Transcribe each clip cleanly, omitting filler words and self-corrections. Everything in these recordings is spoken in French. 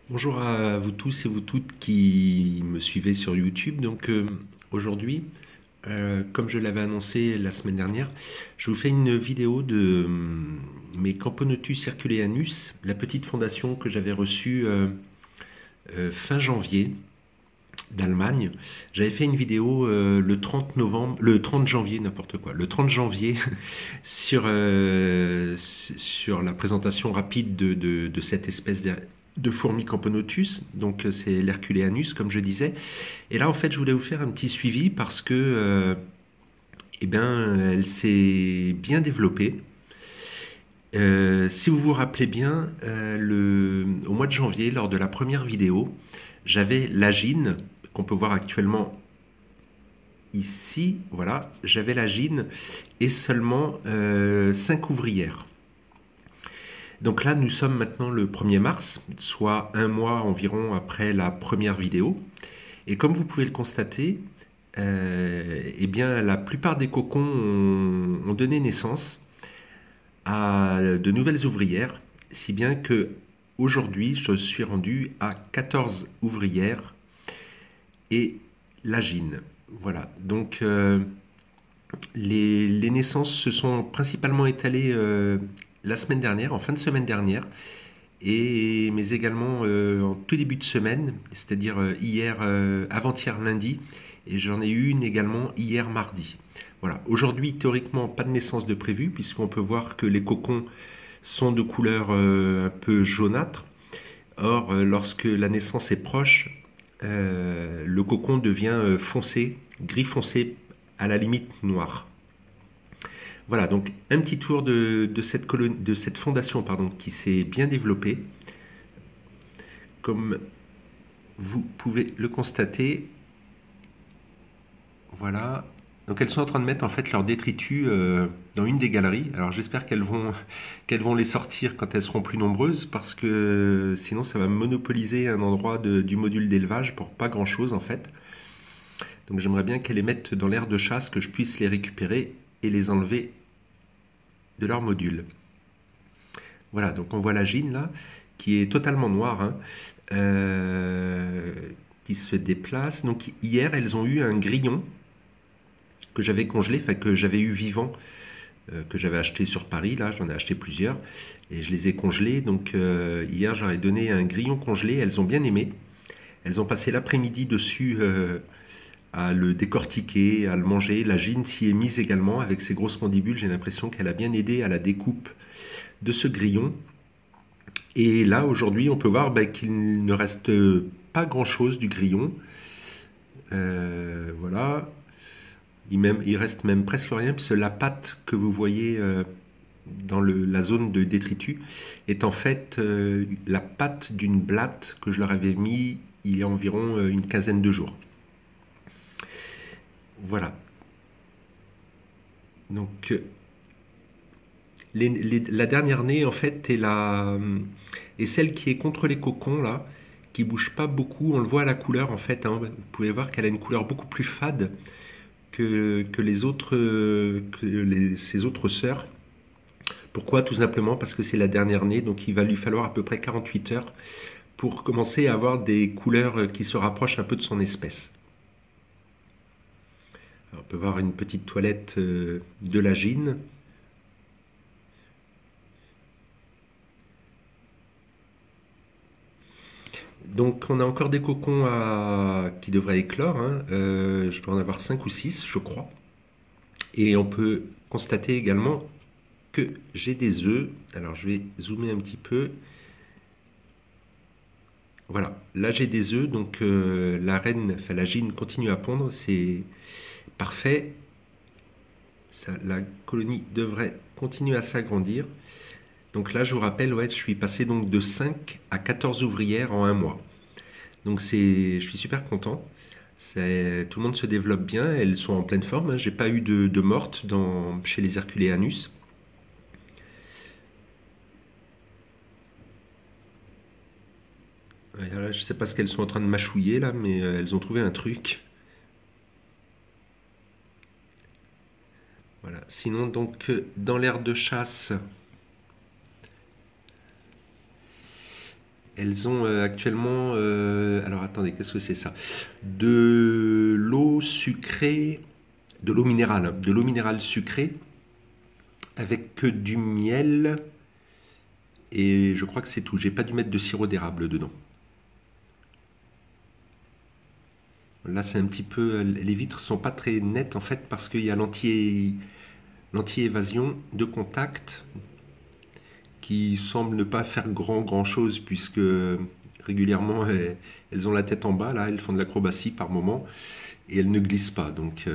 Bonjour à vous tous et vous toutes qui me suivez sur YouTube. Aujourd'hui, comme je l'avais annoncé la semaine dernière, je vous fais une vidéo de mes Camponotus circuleanus, la petite fondation que j'avais reçue fin janvier d'Allemagne. J'avais fait une vidéo le 30 novembre, le 30 janvier, n'importe quoi, le 30 janvier sur la présentation rapide de cette espèce de fourmi Camponotus, donc c'est l'Herculeanus comme je disais. Et là en fait je voulais vous faire un petit suivi parce que elle s'est bien développée. Si vous vous rappelez bien, au mois de janvier, lors de la première vidéo, j'avais l'agine qu'on peut voir actuellement ici. Voilà, j'avais l'agine et seulement 5 ouvrières. Donc là, nous sommes maintenant le 1er mars, soit un mois environ après la première vidéo. Et comme vous pouvez le constater, eh bien, la plupart des cocons ont donné naissance à de nouvelles ouvrières, si bien que aujourd'hui, je suis rendu à 14 ouvrières et l'agine. Voilà, donc les naissances se sont principalement étalées la semaine dernière, en fin de semaine dernière, mais également en tout début de semaine, c'est-à-dire hier, avant-hier lundi, et j'en ai eu une également hier mardi. Voilà. Aujourd'hui, théoriquement, pas de naissance de prévu, puisqu'on peut voir que les cocons sont de couleur un peu jaunâtre. Or, lorsque la naissance est proche, le cocon devient foncé, gris foncé, à la limite noir. Voilà, donc un petit tour de cette fondation pardon, qui s'est bien développée. Comme vous pouvez le constater, voilà. Donc elles sont en train de mettre en fait leurs détritus dans une des galeries. Alors j'espère qu'elles vont les sortir quand elles seront plus nombreuses parce que sinon ça va monopoliser un endroit du module d'élevage pour pas grand chose en fait. Donc j'aimerais bien qu'elles les mettent dans l'aire de chasse, que je puisse les récupérer et les enlever de leur module. Voilà, donc on voit la gine là, qui est totalement noire, hein, qui se déplace. Donc hier, elles ont eu un grillon que j'avais congelé, enfin que j'avais eu vivant, que j'avais acheté sur Paris, là, j'en ai acheté plusieurs, et je les ai congelés. Donc hier, j'aurais donné un grillon congelé, elles ont bien aimé. Elles ont passé l'après-midi dessus à le décortiquer, à le manger. La gine s'y est mise également avec ses grosses mandibules. J'ai l'impression qu'elle a bien aidé à la découpe de ce grillon. Et là, aujourd'hui, on peut voir qu'il ne reste pas grand-chose du grillon. Voilà. Il reste même presque rien, puisque la pâte que vous voyez dans la zone de détritus est en fait la pâte d'une blatte que je leur avais mis il y a environ une quinzaine de jours. Voilà. Donc, la dernière née, en fait, est celle qui est contre les cocons, là, qui bouge pas beaucoup. On le voit à la couleur, en fait, hein. Vous pouvez voir qu'elle a une couleur beaucoup plus fade que les autres, ses autres sœurs. Pourquoi? Tout simplement parce que c'est la dernière née, donc il va lui falloir à peu près 48 heures pour commencer à avoir des couleurs qui se rapprochent un peu de son espèce. Alors, on peut voir une petite toilette de la gine. Donc on a encore des cocons qui devraient éclore, hein. Je dois en avoir 5 ou 6 je crois. Et on peut constater également que j'ai des œufs. Alors je vais zoomer un petit peu. Voilà, là j'ai des œufs, donc la reine, enfin la gine continue à pondre, c'est parfait. La colonie devrait continuer à s'agrandir. Donc là je vous rappelle, ouais, je suis passé donc de 5 à 14 ouvrières en un mois. Donc je suis super content. Tout le monde se développe bien, elles sont en pleine forme, hein. J'ai pas eu de mortes chez les Herculeanus. Là, je sais pas ce qu'elles sont en train de mâchouiller là, mais elles ont trouvé un truc. Voilà. Sinon, donc, dans l'aire de chasse, Elles ont actuellement, alors attendez, qu'est-ce que c'est ça? De l'eau sucrée, de l'eau minérale sucrée avec que du miel et je crois que c'est tout. J'ai pas dû mettre de sirop d'érable dedans. Là, c'est un petit peu, les vitres sont pas très nettes en fait parce qu'il y a l'anti-évasion de contact qui semble ne pas faire grand chose puisque régulièrement elles ont la tête en bas là, elles font de l'acrobatie par moment et elles ne glissent pas donc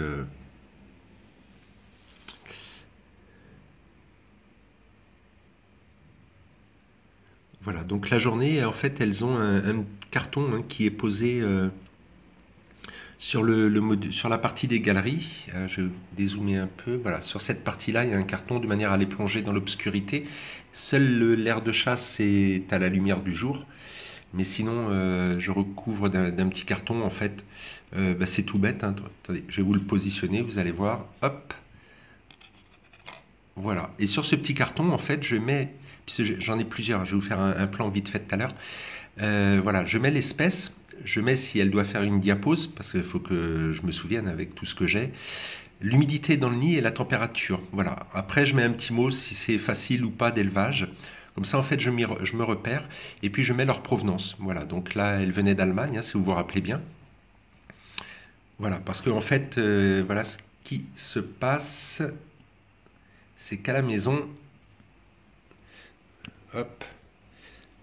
voilà. Donc la journée en fait elles ont un carton hein, qui est posé sur sur la partie des galeries. Je vais dézoomer un peu. Voilà, sur cette partie-là, il y a un carton de manière à les plonger dans l'obscurité. Seul l'air de chasse est à la lumière du jour. Mais sinon, je recouvre d'un petit carton. En fait, bah, c'est tout bête. Hein. Attendez, je vais vous le positionner. Vous allez voir. Hop. Voilà. Et sur ce petit carton, en fait, je mets... Puisque j'en ai plusieurs. Je vais vous faire un plan vite fait tout à l'heure. Voilà, je mets l'espèce. Je mets si elle doit faire une diapose, parce qu'il faut que je me souvienne avec tout ce que j'ai. L'humidité dans le nid et la température. Voilà. Après, je mets un petit mot si c'est facile ou pas d'élevage. Comme ça, en fait, je me repère. Et puis, je mets leur provenance. Voilà. Donc là, elle venait d'Allemagne, hein, si vous vous rappelez bien. Voilà. Parce qu'en fait, voilà ce qui se passe. C'est qu'à la maison, hop,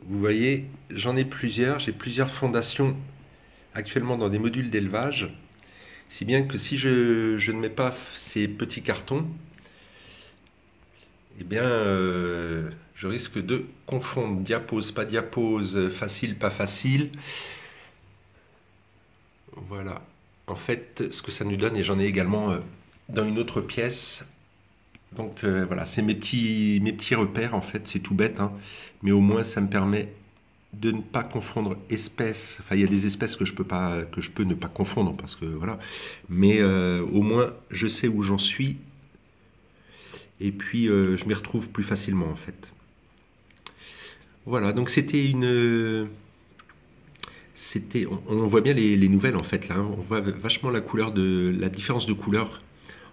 vous voyez, j'en ai plusieurs. J'ai plusieurs fondations actuellement dans des modules d'élevage. Si bien que si je ne mets pas ces petits cartons, eh bien, je risque de confondre diapose, pas diapose, facile, pas facile. Voilà. En fait, ce que ça nous donne, et j'en ai également dans une autre pièce. Donc voilà, c'est mes petits repères, en fait, c'est tout bête, hein, mais au moins ça me permet de ne pas confondre espèces. Enfin, il y a des espèces que je peux ne pas confondre parce que voilà. Mais au moins, je sais où j'en suis. Et puis, je m'y retrouve plus facilement en fait. Voilà. Donc on voit bien les nouvelles en fait là. Hein. On voit vachement la différence de couleur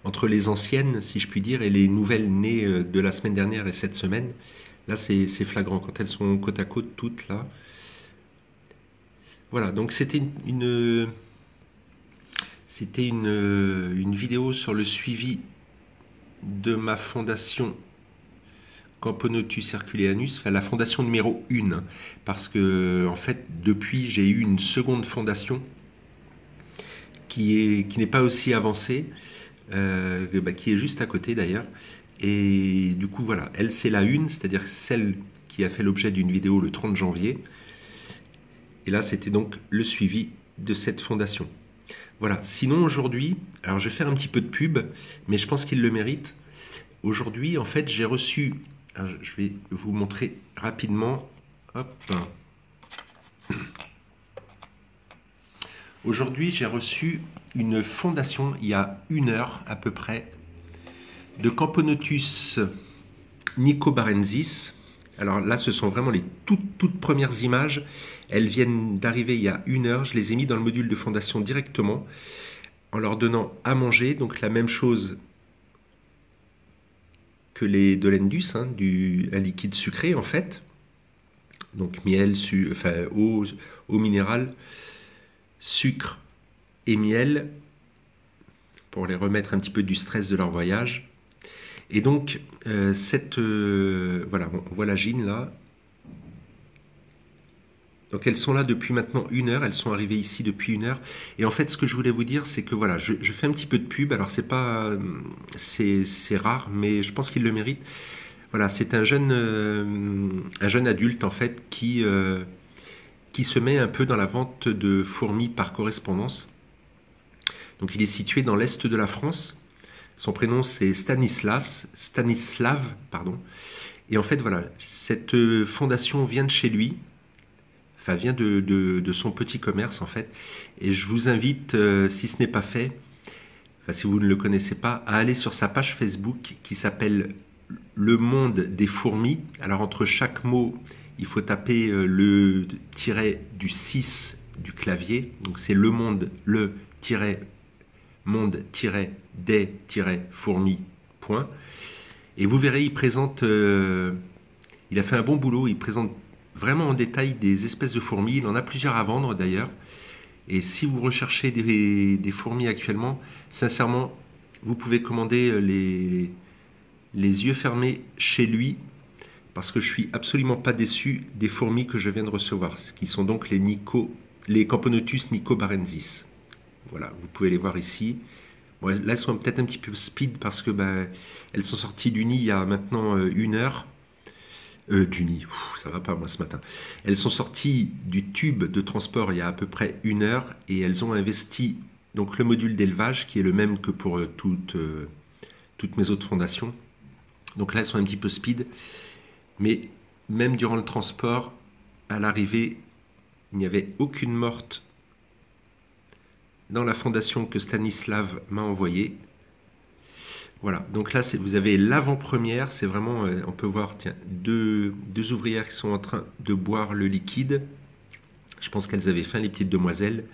entre les anciennes, si je puis dire, et les nouvelles nées de la semaine dernière et cette semaine. Là, c'est flagrant quand elles sont côte à côte toutes là. Voilà, donc c'était une vidéo sur le suivi de ma fondation Camponotus herculeanus, enfin la fondation numéro 1, parce que en fait depuis j'ai eu une seconde fondation qui n'est pas aussi avancée, qui est juste à côté d'ailleurs. Et du coup, voilà, elle c'est la une, c'est-à-dire celle qui a fait l'objet d'une vidéo le 30 janvier. Et là, c'était donc le suivi de cette fondation. Voilà, sinon aujourd'hui, alors je vais faire un petit peu de pub, mais je pense qu'il le mérite. Aujourd'hui, en fait, j'ai reçu, je vais vous montrer rapidement, hop. Aujourd'hui, j'ai reçu une fondation, il y a 1 heure à peu près, de Camponotus nicobarensis. Alors là, ce sont vraiment les toutes premières images. Elles viennent d'arriver il y a 1 heure. Je les ai mis dans le module de fondation directement en leur donnant à manger. Donc la même chose que les Dolendus, hein, un liquide sucré en fait. Donc miel, eau minérale, sucre et miel pour les remettre un petit peu du stress de leur voyage. Et donc, voilà, on voit la gine là. Donc elles sont là depuis maintenant 1 heure, elles sont arrivées ici depuis 1 heure. Et en fait, ce que je voulais vous dire, c'est que voilà, je fais un petit peu de pub. Alors c'est rare, mais je pense qu'il le mérite. Voilà, c'est un jeune adulte en fait qui se met un peu dans la vente de fourmis par correspondance. Donc il est situé dans l'est de la France. Son prénom c'est Stanislav, pardon. Et en fait voilà, cette fondation vient de chez lui, enfin vient de son petit commerce en fait. Et je vous invite, si ce n'est pas fait, enfin si vous ne le connaissez pas, à aller sur sa page Facebook qui s'appelle Le Monde des Fourmis. Alors entre chaque mot, il faut taper le tiret du 6 du clavier. Donc c'est le monde, le tiret monde tiret des tiret fourmi point. Et vous verrez, il présente, il a fait un bon boulot, il présente vraiment en détail des espèces de fourmis. Il en a plusieurs à vendre d'ailleurs. Et si vous recherchez des fourmis actuellement, sincèrement, vous pouvez commander les yeux fermés chez lui, parce que je suis absolument pas déçu des fourmis que je viens de recevoir, qui sont donc les Camponotus nicobarensis. Voilà, vous pouvez les voir ici. Bon, là, elles sont peut-être un petit peu speed parce que elles sont sorties du nid il y a maintenant 1 heure. Du nid, ça va pas moi ce matin. Elles sont sorties du tube de transport il y a à peu près 1 heure et elles ont investi donc le module d'élevage qui est le même que pour toutes mes autres fondations. Donc là, elles sont un petit peu speed, mais même durant le transport, à l'arrivée, il n'y avait aucune morte dans la fondation que Stanislav m'a envoyée. Voilà, donc là vous avez l'avant-première, c'est vraiment, on peut voir, tiens, deux ouvrières qui sont en train de boire le liquide. Je pense qu'elles avaient faim, les petites demoiselles,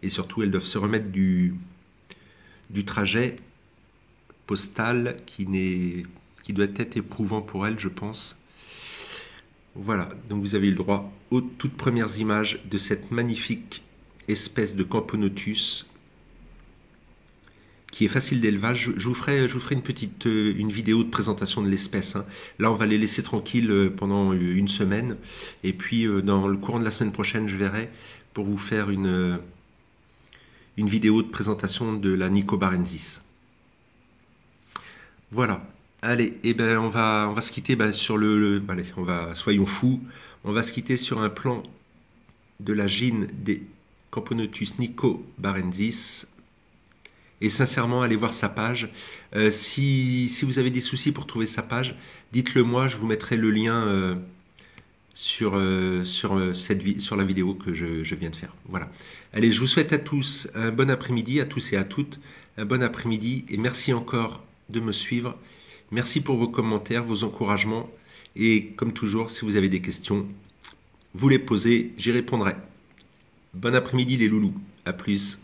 et surtout elles doivent se remettre du trajet postal qui doit être éprouvant pour elles, je pense. Voilà, donc vous avez eu le droit aux toutes premières images de cette magnifique espèce de Camponotus qui est facile d'élevage. Je vous ferai une vidéo de présentation de l'espèce. Hein. Là, on va les laisser tranquilles pendant 1 semaine. Et puis, dans le courant de la semaine prochaine, je verrai pour vous faire une vidéo de présentation de la Nicobarensis. Voilà. Allez, et ben on va se quitter sur allez, soyons fous. On va se quitter sur un plan de la gyne des Camponotus nicobarensis. Et sincèrement, allez voir sa page. Si vous avez des soucis pour trouver sa page, dites-le moi, je vous mettrai le lien sur la vidéo que je viens de faire. Voilà. Allez, je vous souhaite à tous un bon après-midi, à tous et à toutes, un bon après-midi, et merci encore de me suivre. Merci pour vos commentaires, vos encouragements, et comme toujours, si vous avez des questions, vous les posez, j'y répondrai. Bon après-midi les loulous, à plus.